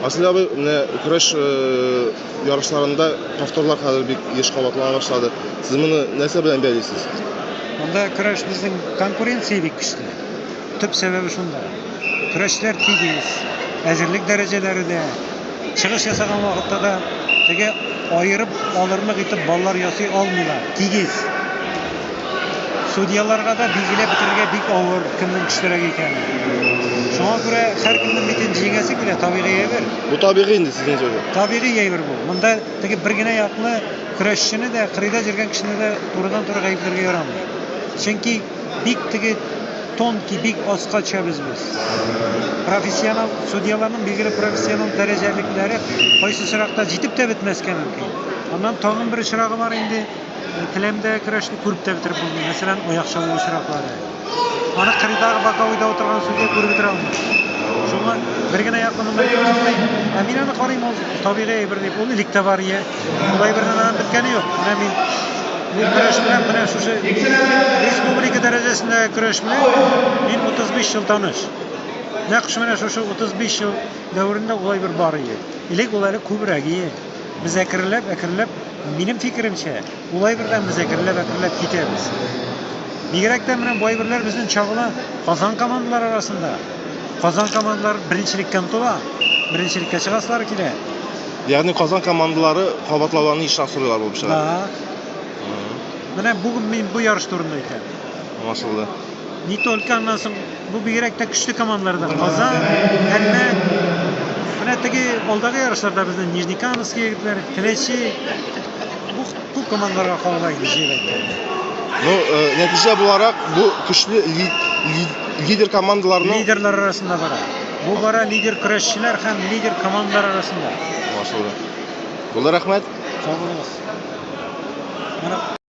Aslında abi kurash yarışlarında повторlar hali bir iş kavatlana başladı. Siz bunu nese bilen belirsiz? Onda kurash bizning konkurensiya bek kuchli. Tüp sebebi shunda. Kurashlar tegiz, azirlik darajalarida chiqish yasagan vaqtda da tege ayırıp alırlık etip ballar yasay olmaylar. Tegiz. Sudyalarga da bilgilep bitirge bek ağır kimning kuchliroq ekani. Şuna göre her kimning bitin jengasi kile tabiiy bir. Bu tabiiy indi sizin sözü. Tabiiy bir bu. Bunda tege birgina yaqlı kurashchini de qirida jirgan kishini de to'g'ridan to'g'ri ayblarga yoramaydi. Chunki bek tege tonki bek osqa tushamiz biz. Professional sudyalarning belgili professional darajaliklari qaysi chiroqda yetib de bitmasga mumkin. Ondan tag'in bir chirog'i bor endi tilamda kurashni ko'rib de bitirib bo'lmaydi. Masalan, oyoq chalg'u chiroqlari. Ana qiridağı bakavida o'tirgan sudya ko'rib bitira olmaydi. Şuna birgina yaqinimda men ani qarayman tabiiy bir deb uni likda bor ya. Bulay birdan bitkani yo'q. Mana men bu kurash bilan mana shu respublika darajasida kurash bilan men 35 yil tanish. Naqsh mana shu 35 yil davrida ulay bir bor edi. Ilik ular ko'proq edi. Biz akirlab mening fikrimcha ulay birdan biz akirlab ketamiz. Bigrakdan bilan boyvirlar bizning chog'lar Qozon komandalari arasında. Qozon komandalar birinchilikdan to'la, birinchilikka chiqasizlar kerak. Yani Qozon komandaları qavatlarını işten soruyorlar bu bir şeyler. Ha. Mana bugün men bu yarış turunda ekan. Maşallah. Ne только ondan so'ng bu bigrakda kuchli komandalardan Qozon, Kalmak, mana tagi oldagi yarışlarda bizning Nijnikanskiy yigitlar, Klechi bu komandalarga qolmaydi jirakda. Ну, netice olarak bu güçlü lider komandalarının liderler arasında var. Bu bara lider kurashchilar ham lider komandalar arasında. Maşallah. Bunlar rahmet. Sağ olun. Mana